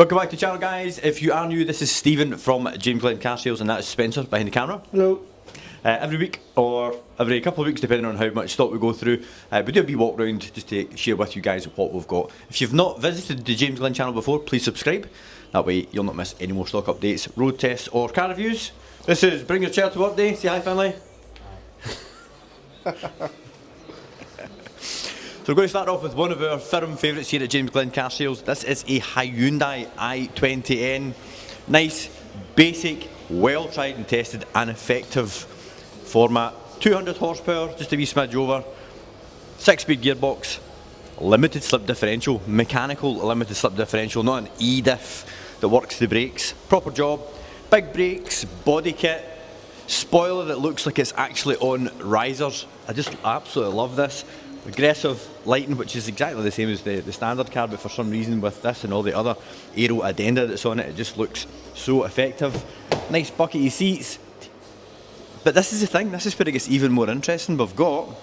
Welcome back to the channel, guys. If you are new, this is Stephen from JimmyGlen Car Sales, and that is Spencer behind the camera. Hello. Every week or every couple of weeks, depending on how much stock we go through, we do a wee walk round just to share with you guys what we've got. If you've not visited the JimmyGlen channel before, please subscribe. That way you'll not miss any more stock updates, road tests or car reviews. This is Bring Your Chair to Work Day. Say hi, family. So we're going to start off with one of our firm favourites here at JimmyGlen Car Sales. This is a Hyundai i20N. Nice, basic, well tried and tested and effective format. 200 horsepower, just a wee smidge over. 6-speed gearbox, limited slip differential, mechanical limited slip differential, not an E-diff that works the brakes. Proper job, big brakes, body kit, spoiler that looks like it's actually on risers. I just absolutely love this. Aggressive lighting, which is exactly the same as the standard car, but for some reason with this and all the other aero addenda that's on it, it just looks so effective. Nice buckety seats. But this is the thing, this is where it gets even more interesting. We've got, you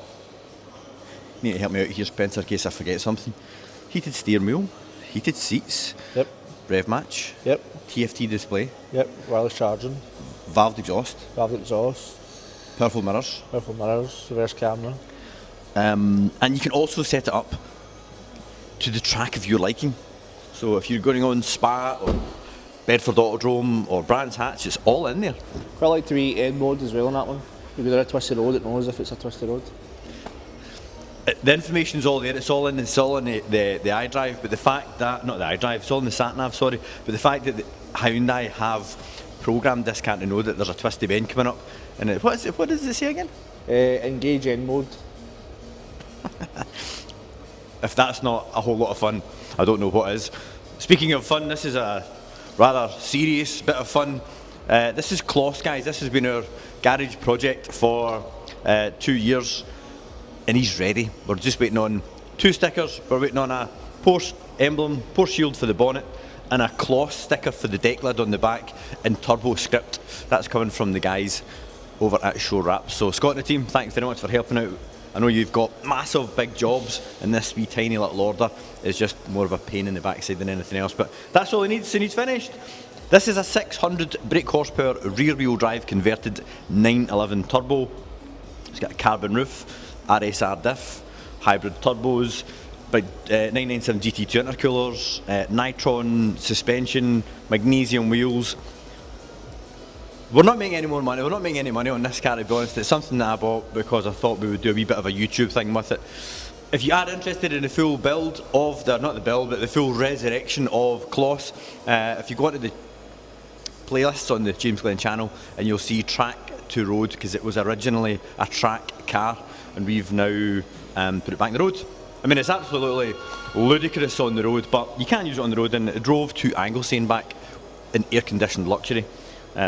need to help me out here, Spencer, in case I forget something. Heated steering wheel, heated seats, Yep. rev match, Yep. TFT display, Yep. Wireless charging. valved exhaust, Valve exhaust. powerful mirrors. Powerful mirrors. Reverse camera. And you can also set it up to the track of your liking. So if you're going on Spa or Bedford Autodrome or Brands Hatch, it's all in there. Quite like to be N mode as well on that one. You go down a twisted road, it knows if it's a twisted road. The information's all there, it's all in the iDrive, but the fact that, not the iDrive, it's all in the sat-nav, sorry, but the fact that the Hyundai have programmed this car to know that there's a twisty bend coming up, and what does it say again? Engage N mode. If that's not a whole lot of fun, I don't know what is. Speaking of fun, this is a rather serious bit of fun. This is Kloss, guys. This has been our garage project for 2 years, and he's ready. We're just waiting on 2 stickers. We're waiting on a Porsche emblem, Porsche shield for the bonnet, and a Kloss sticker for the deck lid on the back, and turbo script. That's coming from the guys over at Show Wraps. So Scott and the team, thanks very much for helping out. I know you've got massive big jobs, and this wee tiny little order is just more of a pain in the backside than anything else, but that's all it needs finished. This is a 600 brake horsepower rear wheel drive converted 911 turbo. It's got a carbon roof, RSR diff, hybrid turbos, big 997 GT2 intercoolers, Nitron suspension, magnesium wheels. We're not making any more money, we're not making any money on this car, to be honest. It's something that I bought because I thought we would do a wee bit of a YouTube thing with it. If you are interested in the full build of not the build, but the full resurrection of Kloss, if you go into the playlists on the JimmyGlen channel, and you'll see Track to Road, because it was originally a track car, and we've now put it back on the road. I mean, it's absolutely ludicrous on the road, but you can use it on the road, and it drove to Anglesey back in air-conditioned luxury.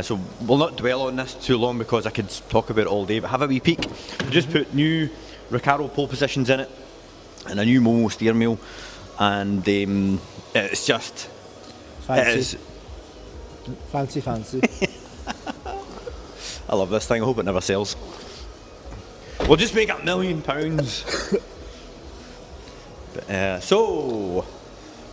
So we'll not dwell on this too long because I could talk about it all day, but have a wee peek. We just put new Recaro pole positions in it and a new Momo steering wheel, and it's just Fancy. It is, Fancy. I love this thing, I hope it never sells. We'll just make £1 million. So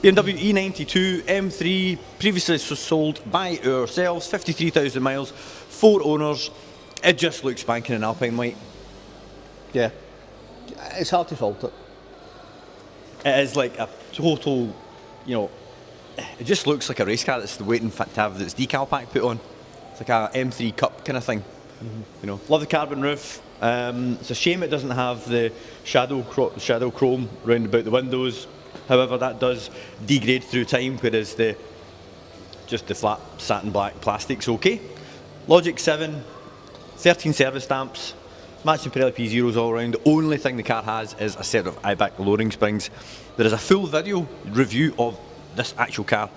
BMW E92 M3, previously sold by ourselves, 53,000 miles, 4 owners. It just looks spanking in Alpine white. Yeah. It's hard to fault it. It is like a total, it just looks like a race car that's waiting to have its decal pack put on. It's like a M3 Cup kind of thing. Love the carbon roof. It's a shame it doesn't have the shadow chrome round about the windows. However, that does degrade through time, whereas just the flat satin black plastic's okay. Logic 7, 13 service stamps, matching Pirelli P0s all around. The only thing the car has is a set of IBAC lowering springs. There is a full video review of this actual car,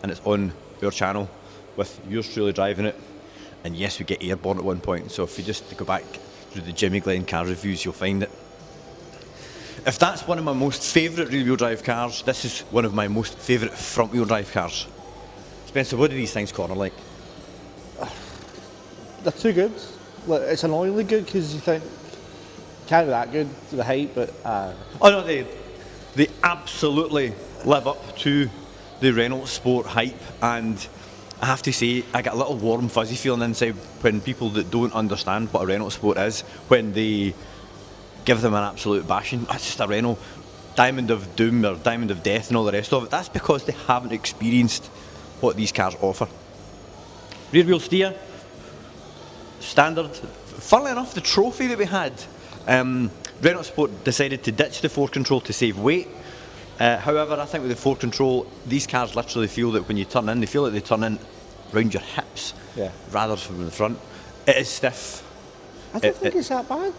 and it's on our channel with yours truly driving it. And yes, we get airborne at one point, so if you just go back through the JimmyGlen car reviews, you'll find it. If that's one of my most favourite rear-wheel drive cars, this is one of my most favourite front-wheel drive cars. Spencer, what do these things corner like? They're too good. It's annoyingly good because you think can't be that good to the height, but oh no, they absolutely live up to the Renault Sport hype, and I have to say, I get a little warm fuzzy feeling inside when people that don't understand what a Renault Sport is, when they give them an absolute bashing. That's just a Renault Diamond of Doom or Diamond of Death and all the rest of it. That's because they haven't experienced what these cars offer. Rear wheel steer, standard. Funnily enough, the trophy that we had, Renault Sport decided to ditch the 4Control to save weight. However, I think with the 4Control, these cars literally feel that when you turn in, they feel like they turn in round your hips, rather than from the front. It is stiff. I don't think it's that bad.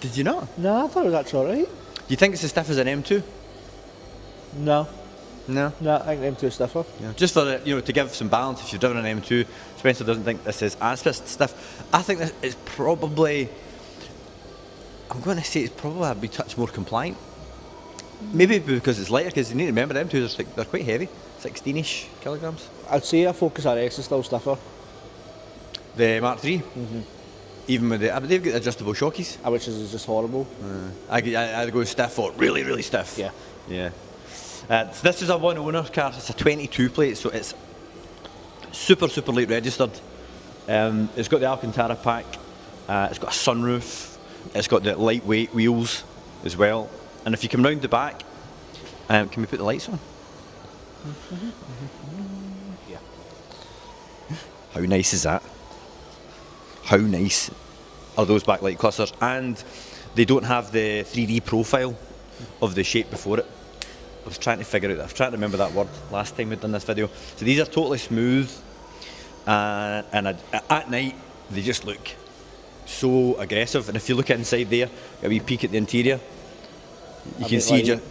Did you not? No, I thought it was actually alright. Do you think it's as stiff as an M2? No. No. No, I think the M2 is stiffer. Yeah. Just for to give some balance, if you've driven an M2, Spencer doesn't think this is as stiff. I think this is probably, I'm going to say it's probably a bit touch more compliant. Maybe because it's lighter, because you need to remember the M2s they're quite heavy, 16-ish kilograms. I'd say a Focus RS is still stiffer. The Mark III? Even with they've got adjustable shockeys. Which is just horrible. I'd go stiff or really, really stiff. Yeah. Yeah. So this is a one owner car, it's a 22 plate, so it's super, super late registered. It's got the Alcantara pack, it's got a sunroof, it's got the lightweight wheels as well. And if you come round the back, can we put the lights on? Yeah. How nice is that? How nice are those backlight clusters? And they don't have the 3D profile of the shape before it. I was trying to figure out, I was trying to remember that word last time we'd done this video. So these are totally smooth, and at night they just look so aggressive. And if you look inside there, a wee peek at the interior, you can see just.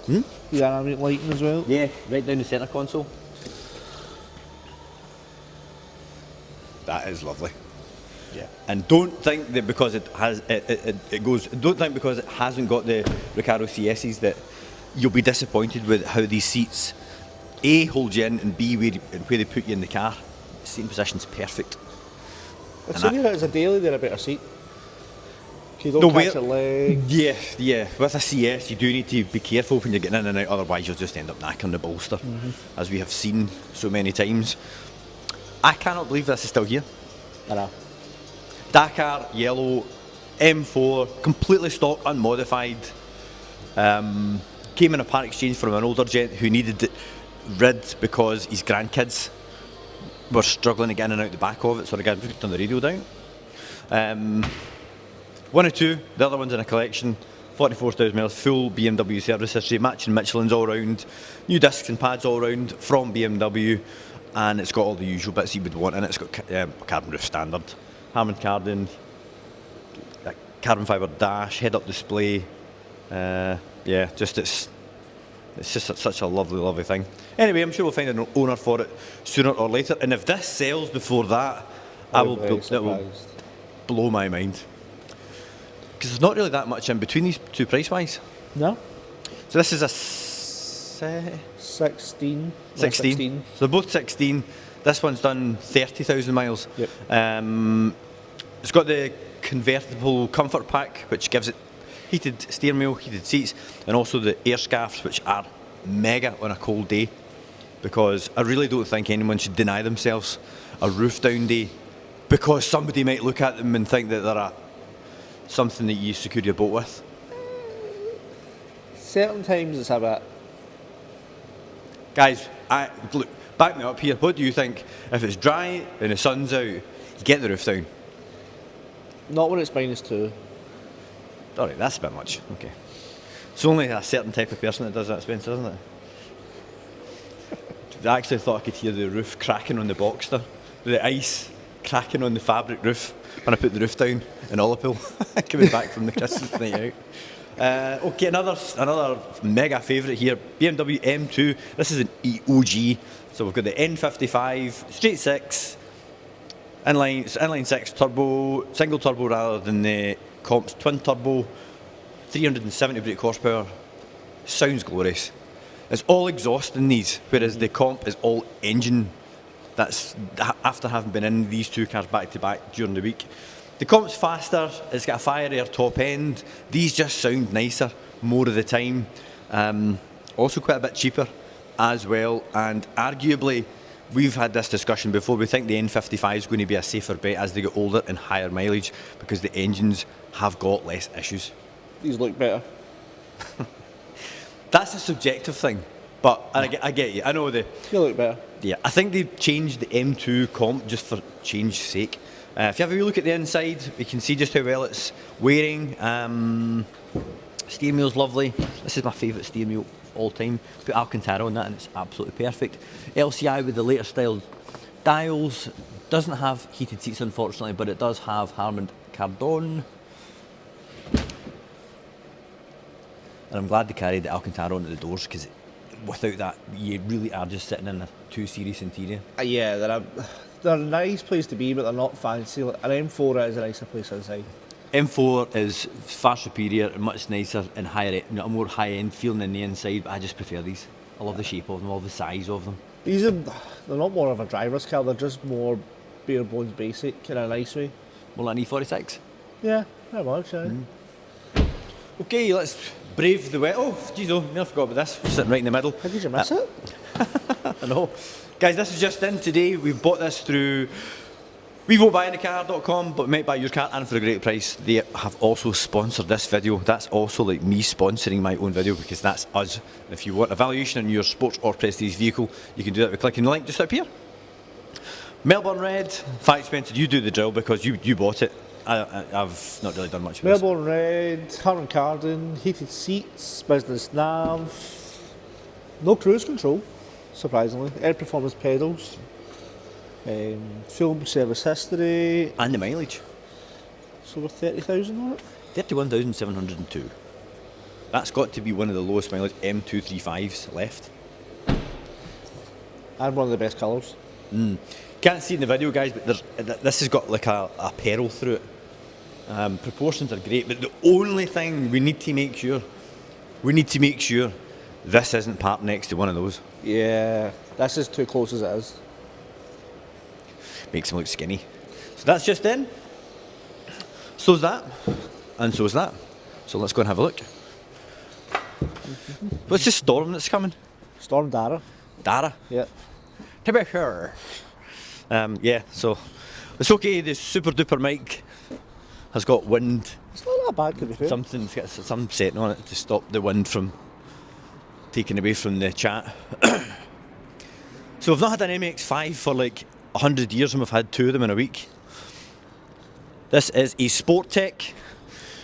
You got ambient lighting as well? Yeah, right down the centre console. That is lovely. Yeah. And don't think that because it has it goes. Don't think because it hasn't got the Recaro CSs that you'll be disappointed with how these seats A hold you in, and B where they put you in the car. The seating position's perfect. I'd say that as a daily, they're a better seat. You don't catch your leg. Yeah. With a CS, you do need to be careful when you're getting in and out. Otherwise, you'll just end up knacking the bolster, as we have seen so many times. I cannot believe this is still here. I know. Dakar yellow M4, completely stock, unmodified. Came in a part exchange from an older gent who needed it rid because his grandkids were struggling to get in and out the back of it. So again, turn the radio down. 102, the other one's in a collection. 44,000 miles, full BMW service history, matching Michelin's all round, new discs and pads all round from BMW, and it's got all the usual bits you would want in it. It's got carbon roof standard, Harman Kardon, carbon fibre dash, head-up display. Yeah, just it's just such a lovely, lovely thing. Anyway, I'm sure we'll find an owner for it sooner or later, and if this sells before that, it will blow my mind. Because there's not really that much in between these two price-wise. No. So this is a 16. 16. So they're both 16. This one's done 30,000 miles. Yep. It's got the convertible comfort pack, which gives it heated steering wheel, heated seats, and also the air scarves, which are mega on a cold day. Because I really don't think anyone should deny themselves a roof down day, because somebody might look at them and think that they're something that you secure your boat with. Certain times it's a bit. Guys, look, back me up here. What do you think? If it's dry and the sun's out, you get the roof down. Not when it's -2. Alright, that's a bit much. Okay. It's only a certain type of person that does that, Spencer, isn't it? I actually thought I could hear the roof cracking on the Boxster. The ice cracking on the fabric roof when I put the roof down in Ullapool, coming back from the Christmas night out. Okay, another mega favourite here, BMW M2. This is an EOG. So we've got the N55, straight six, inline six turbo, single turbo rather than the comp's twin turbo, 370 brake horsepower. Sounds glorious. It's all exhaust in these, whereas the comp is all engine. That's after having been in these two cars back to back during the week. The comp's faster, it's got a fire air top end. These just sound nicer more of the time. also quite a bit cheaper as well, and arguably, we've had this discussion before, we think the N55 is going to be a safer bet as they get older and higher mileage because the engines have got less issues. These look better. That's a subjective thing, but I get you. I know they look better. Yeah, I think they've changed the M2 Comp just for change's sake. If you have a wee look at the inside, you can see just how well it's wearing. Steering wheel's lovely. This is my favourite steering wheel of all time. Put Alcantara on that and it's absolutely perfect. LCI with the later style dials. Doesn't have heated seats unfortunately, but it does have Harman Kardon. And I'm glad they carried the Alcantara onto the doors because without that, you really are just sitting in a 2 Series interior. Yeah, they're a nice place to be, but they're not fancy. An M4 is a nicer place inside. M4 is far superior and much nicer and higher, a more high-end feeling in the inside, but I just prefer these. I love the shape of them, I love the size of them. They're not more of a driver's car, they're just more bare bones basic in a nice way. More like an E46? Yeah, very much, yeah. Okay, let's brave the weather. Oh, geez, I nearly forgot about this. Sitting right in the middle. How did you miss it? I know. Guys, this is just in today. We've bought this through WeVoteBuyAnyCar.com, but might buy your car and for a great price. They have also sponsored this video. That's also like me sponsoring my own video because that's us. If you want a valuation on your sports or prestige vehicle, you can do that by clicking the link just up here. Melbourne Red, Fact Spencer, you do the drill because you bought it. I've not really done much with Melbourne Red, Harman Kardon, heated seats, business nav, no cruise control, surprisingly, air performance pedals, full service history. And the mileage. So over 30,000 on it? 31,702. That's got to be one of the lowest mileage M235s left. And one of the best colours. Can't see it in the video, guys, but this has got like a pearl through it. Proportions are great, but the only thing we need to make sure this isn't parked next to one of those. Yeah, this is too close as it is. Makes him look skinny. So that's just in. So's that, and so's that. So let's go and have a look. What's the storm that's coming? Storm Dara. Dara? Yeah. To be sure. Yeah, so it's okay. The super duper mic has got wind. It's not that bad, to be fair. Something's got some setting on it to stop the wind from taking away from the chat. So we've not had an MX-5 for like 100 years and we've had 2 of them in a week. This is a Sport Tech.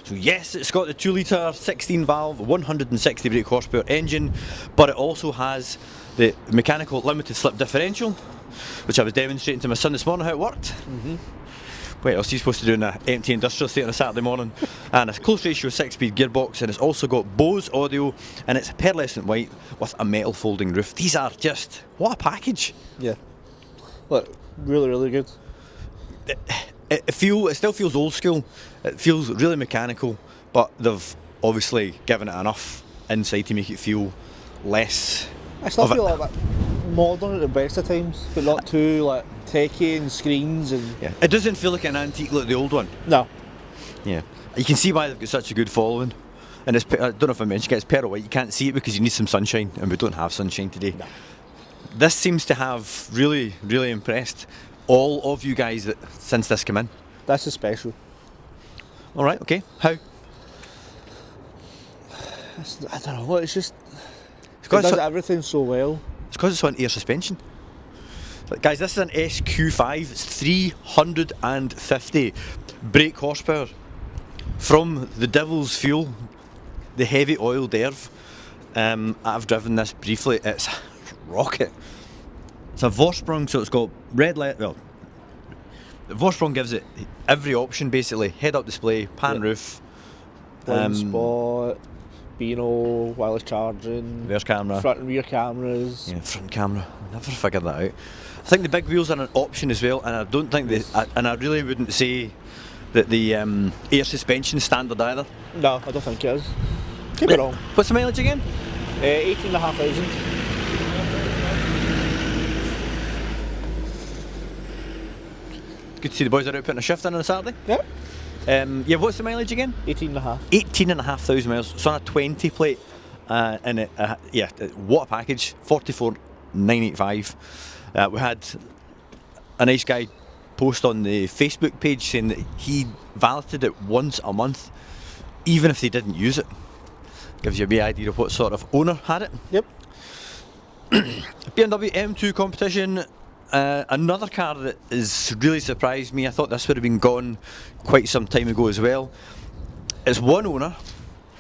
So yes, it's got the 2 litre 16 valve 160 brake horsepower engine, but it also has the mechanical limited slip differential, which I was demonstrating to my son this morning how it worked. What else are you supposed to do in an empty industrial estate on a Saturday morning? And a close ratio 6-speed gearbox, and it's also got Bose audio, and it's pearlescent white with a metal folding roof. These are just, what a package. Yeah. Look, really, really good. It still feels old school. It feels really mechanical, but they've obviously given it enough inside to make it feel less. I still feel like that modern at the best of times, but not too like techy and screens and. Yeah, it doesn't feel like an antique like the old one. No. Yeah, you can see why they've got such a good following. And it's, I don't know if I mentioned it, it's pearl white. You can't see it because you need some sunshine, and we don't have sunshine today. No. This seems to have really, really impressed all of you guys that since this came in. This is special. All right, okay. How? I don't know. It's just it does everything so well. It's because it's on air suspension. Guys, this is an SQ5. It's 350 brake horsepower from the devil's fuel, the heavy oil derv. I've driven this briefly. It's a rocket. It's a Vorsprung, so it's got red light. Well, the Vorsprung gives it every option basically: head-up display, pan roof, blind spot, Beano, wireless charging, reverse camera, front and rear cameras. Yeah, front camera. I never figured that out. I think the big wheels are an option as well, and I don't think and I really wouldn't say that the air suspension is standard either. No, I don't think it is. Could be wrong. What's the mileage again? 18,500. Good to see the boys are out putting a shift in on a Saturday. Yeah. Yeah, what's the mileage again? 18,500. 18,500 miles. It's on a 20 plate. and yeah, what a package, 44,985. We had a nice guy post on the Facebook page saying that he valeted it once a month, even if they didn't use it. Gives you a wee idea of what sort of owner had it. Yep. BMW M2 Competition, another car that has really surprised me. I thought this would have been gone quite some time ago as well. It's one owner,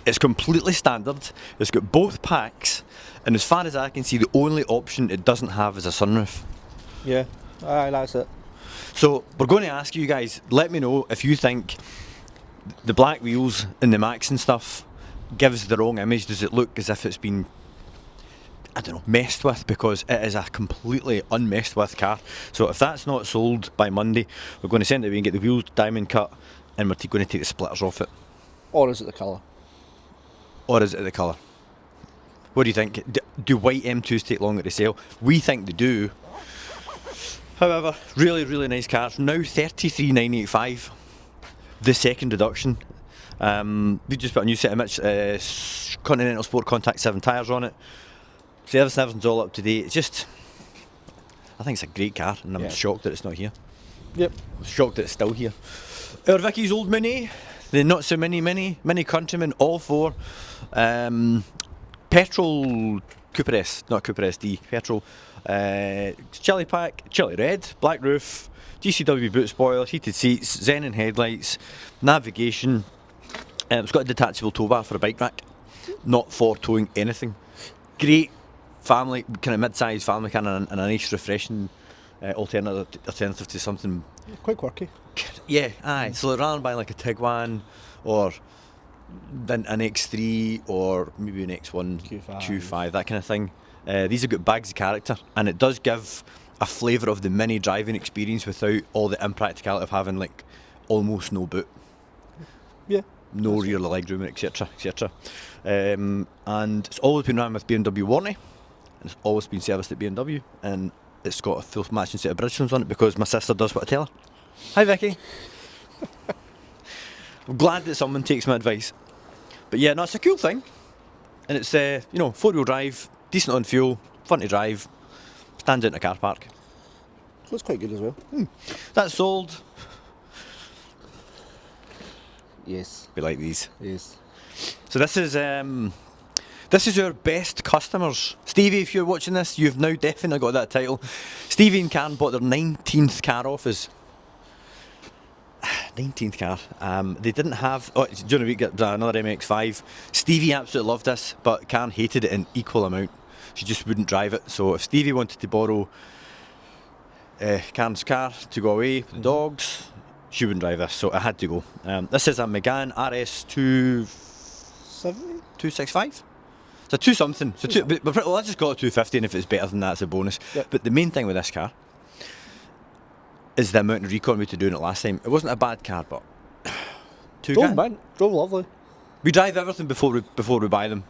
it's completely standard, it's got both packs, and as far as I can see, the only option it doesn't have is a sunroof. Yeah, aye, that's it. So we're going to ask you guys, let me know if you think the black wheels and the Max and stuff gives the wrong image. Does it look as if it's been, I don't know, messed with? Because it is a completely unmessed with car. So if that's not sold by Monday, we're going to send it away and get the wheels diamond cut, and we're going to take the splitters off it. Or is it the colour? Or is it the colour? What do you think? Do white M2s take longer to sell? We think they do. However, really, really nice car. Now 33,985. The second reduction. We just put a new set of Continental Sport Contact 7 tyres on it. Service and everything's all up to date. It's just, I think it's a great car, and I'm shocked that it's not here. Yep. I'm shocked that it's still here. Our Vicky's old Mini, the not so mini Countryman, all four. Petrol Cooper S, not Cooper SD, petrol. Chili pack, chili red, black roof, GCW boot spoiler, heated seats, xenon headlights, navigation. It's got a detachable tow bar for a bike rack, not for towing anything. Great family, kind of mid-sized family car, and a nice refreshing alternative to something. Quite quirky. Yeah, aye. So rather than buying like a Tiguan or an X3 or maybe an X1 Q5, that kind of thing. These have got bags of character, and it does give a flavour of the mini driving experience without all the impracticality of having like almost no boot. Yeah. No rear legroom, etc, etc. And it's always been run with BMW warranty, and it's always been serviced at BMW, and it's got a full matching set of Bridgestones on it because my sister does what I tell her. Hi Vicky. I'm glad that someone takes my advice. But yeah, no, it's a cool thing, and it's you know, 4-wheel drive, decent on fuel, fun to drive, stands out in a car park. Looks quite good as well. That's sold. Yes. We like these. Yes. So this is our best customers. Stevie, if you're watching this, you've now definitely got that title. Stevie and Karen bought their 19th car off us. 19th car. They didn't have. Oh, during the week, got another MX-5. Stevie absolutely loved this, but Karen hated it in equal amount. She just wouldn't drive it. So if Stevie wanted to borrow Karen's car to go away with the dogs, she wouldn't drive this, so I had to go. This is a Megane RS 265. It's a 2 something. So but let's just call it 250, and if it's better than that, it's a bonus. Yep. But the main thing with this car is the amount of recon we had to do in it last time. It wasn't a bad car, but Drove lovely. We drive everything before we buy them,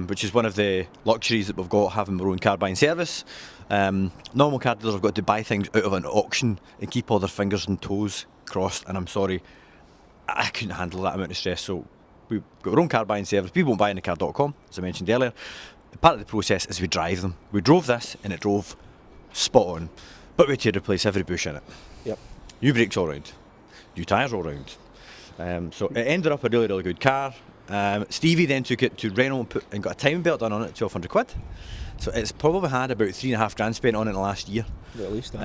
which is one of the luxuries that we've got, having our own car buying service. Normal car dealers have got to buy things out of an auction and keep all their fingers and toes crossed, and I'm sorry, I couldn't handle that amount of stress. So we've got our own car buying service. We won't buy in the car.com, as I mentioned earlier. Part of the process is we drive them. We drove this, and it drove spot on, but we had to replace every bush in it. Yep. New brakes all round, new tyres all round. So it ended up a really, really good car. Stevie then took it to Renault and got a timing belt done on it, 1,200 quid. So it's probably had about 3.5 grand spent on it in the last year. Yeah, at least.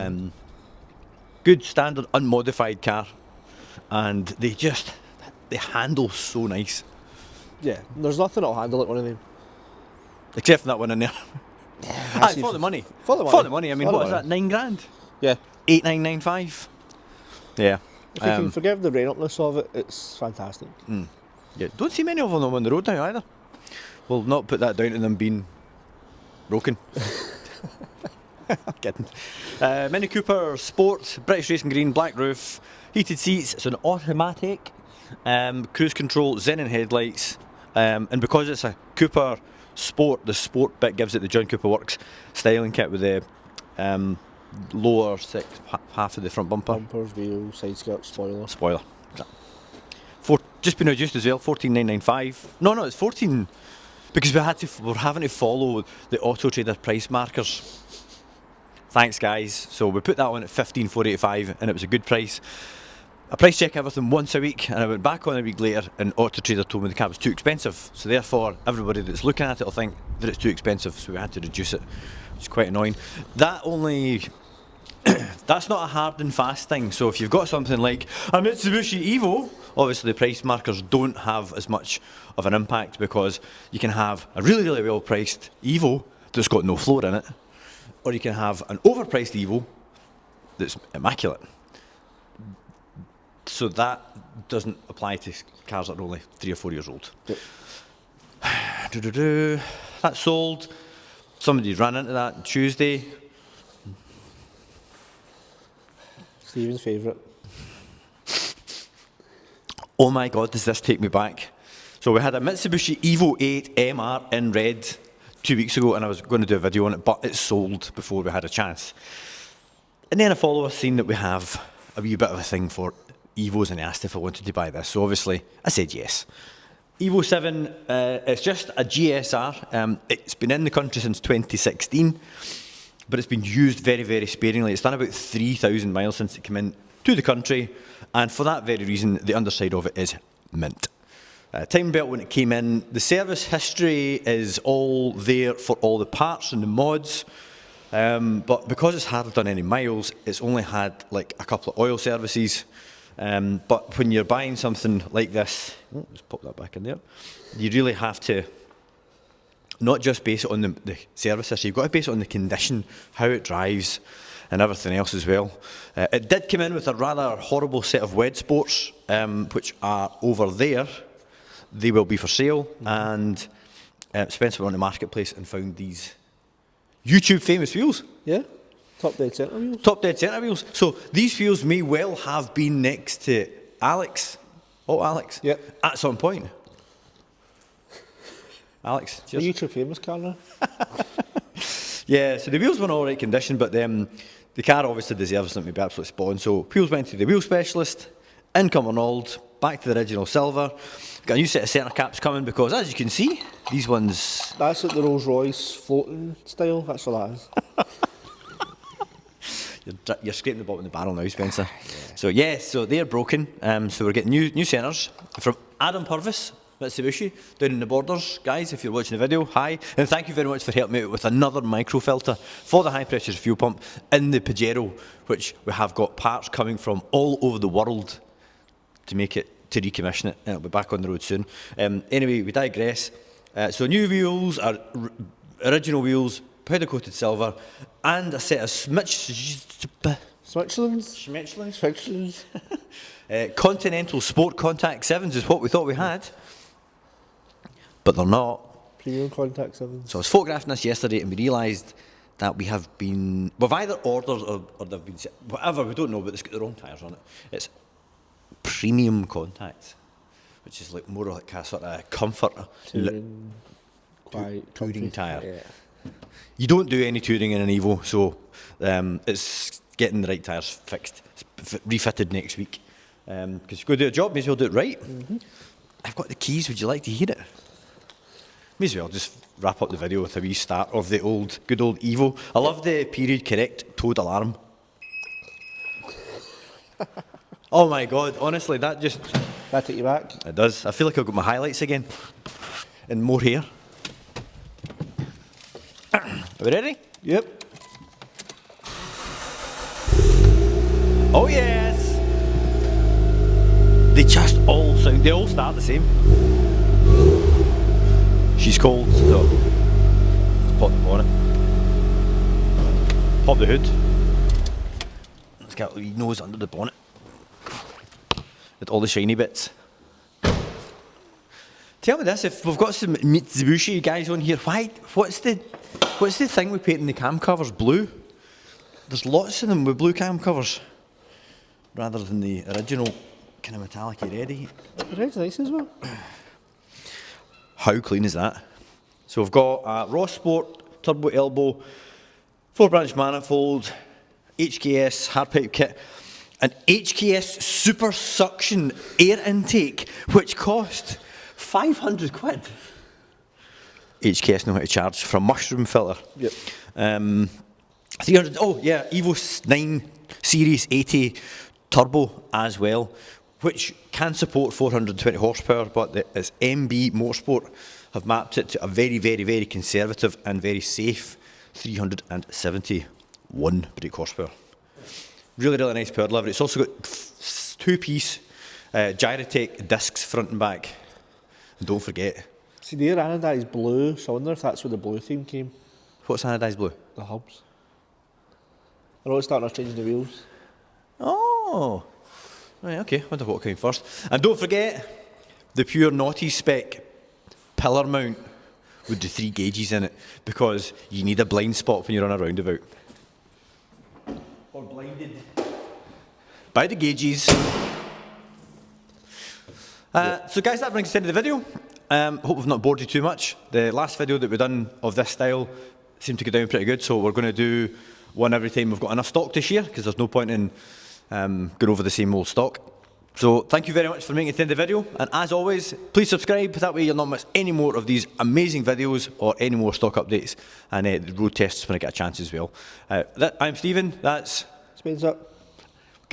Good standard unmodified car, and they handle so nice. Yeah, there's nothing that'll handle it, one of them. Except for that one in there. Yeah, for the money. For the money. For the money. I mean, what is that? 9 grand? Yeah. 8,995. Yeah. If you can forgive the Renaultness of it, it's fantastic. Yeah. Don't see many of them on the road now either. We'll not put that down to them being broken. I'm kidding. Mini Cooper Sport, British Racing Green, black roof, heated seats. It's an automatic, cruise control, xenon headlights, and because it's a Cooper Sport, the sport bit gives it the John Cooper Works styling kit with the lower half of the front bumper. Bumpers, wheels, side skirt, spoiler. Just been reduced as well, 14,995. No, it's 14. because we're having to follow the Auto Trader price markers. Thanks guys. So we put that on at 15,485 and it was a good price. I price check everything once a week and I went back on a week later and Auto Trader told me the car was too expensive. So therefore everybody that's looking at it will think that it's too expensive, so we had to reduce it. It's quite annoying. That only that's not a hard and fast thing. So if you've got something like a Mitsubishi Evo, obviously the price markers don't have as much of an impact because you can have a really, really well priced Evo that's got no floor in it, or you can have an overpriced Evo that's immaculate. So that doesn't apply to cars that are only 3 or 4 years old. Yep. That sold. Somebody ran into that on Tuesday. Stephen's favourite. Oh my God, does this take me back? So we had a Mitsubishi Evo 8 MR in red 2 weeks ago and I was going to do a video on it, but it sold before we had a chance. And then a follower seen that we have a wee bit of a thing for Evos and asked if I wanted to buy this. So obviously I said yes. Evo 7, it's just a GSR. It's been in the country since 2016, but it's been used very, very sparingly. It's done about 3,000 miles since it came in to the country, and for that very reason, the underside of it is mint. Time belt when it came in. The service history is all there for all the parts and the mods, but because it's hardly done any miles, it's only had like a couple of oil services. But when you're buying something like this, let's pop that back in there, you really have to not just base it on the service history, you've got to base it on the condition, how it drives, and everything else as well. It did come in with a rather horrible set of wed sports, which are over there. They will be for sale, and Spencer went on the marketplace and found these YouTube famous wheels. Yeah, top dead centre wheels. Top dead centre wheels. So these wheels may well have been next to Alex. Oh, Alex. Yep. At some point. Alex, cheers. A YouTube famous car now. Yeah, so the wheels were in all right condition, but the car obviously deserves them to be absolutely spot on. So wheels went to the wheel specialist, income annulled, back to the original silver. Got a new set of centre caps coming because, as you can see, these ones... That's like the Rolls Royce floating style, that's what that is. You're scraping the bottom of the barrel now, Spencer. Yeah. So yes, so they're broken. So we're getting new centres from Adam Purvis, Mitsubishi, down in the Borders. Guys, if you're watching the video, hi. And thank you very much for helping me out with another microfilter for the high pressure fuel pump in the Pajero, which we have got parts coming from all over the world to make it, to recommission it, and it'll be back on the road soon. Anyway, we digress. So new wheels are original wheels, powder coated silver, and a set of Switzerland's. Continental Sport Contact 7s is what we thought we had, but they're not. Premium Contact 7s. So I was photographing this yesterday and we realised that we've either ordered or they've been, whatever, we don't know, but it's got the wrong tyres on it. It's premium contact, which is like more like a sort of comfort. Touring tyre. Yeah. You don't do any touring in an Evo, so it's getting the right tyres fixed, refitted next week. Because if you go do a job, may as well do it right. Mm-hmm. I've got the keys, would you like to hear it? May as well just wrap up the video with a wee start of the good old Evo. I love the period correct towed alarm. Oh my God, honestly, that just... That take you back? It does. I feel like I've got my highlights again. And more hair. Are we ready? Yep. Oh yes! They all start the same. She's cold, so let's pop the bonnet. Pop the hood. Let's get the wee nose under the bonnet. With all the shiny bits. Tell me this, if we've got some Mitsubishi guys on here, what's the thing with painting the cam covers blue? There's lots of them with blue cam covers, rather than the original kind of metallic reddy. The red's nice as well. How clean is that? So we've got a Raw Sport turbo elbow, 4-branch manifold, HKS hard pipe kit, an HKS super suction air intake, which cost 500 quid. HKS know how to charge from mushroom filter. Yep. 300. Oh yeah, Evo 9 Series 80 turbo as well, which can support 420 horsepower, but its MB Motorsport have mapped it to a very, very, very conservative and very safe 371 brake horsepower. Really, really nice power delivery. It's also got two-piece Gyrotech discs front and back. And don't forget. See, they're anodised blue, so I wonder if that's where the blue theme came. What's anodised blue? The hubs. I know it's starting off changing the wheels. Oh. Right, okay, wonder what came first. And don't forget the pure naughty spec pillar mount with the 3 gauges in it, because you need a blind spot when you're on a roundabout. Or blinded by the gauges. So guys, that brings us to the end of the video. Hope we've not bored you too much. The last video that we've done of this style seemed to go down pretty good, so we're going to do one every time we've got enough stock to share, because there's no point in going over the same old stock. So thank you very much for making it to the end of the video, and as always, please subscribe, that way you'll not miss any more of these amazing videos or any more stock updates, and the road tests when I get a chance as well. I'm Stephen, that's... Spencer.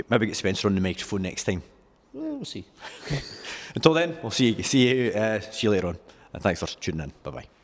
Maybe get Spencer on the microphone next time. Well, we'll see. Until then, we'll see you later on, and thanks for tuning in. Bye bye.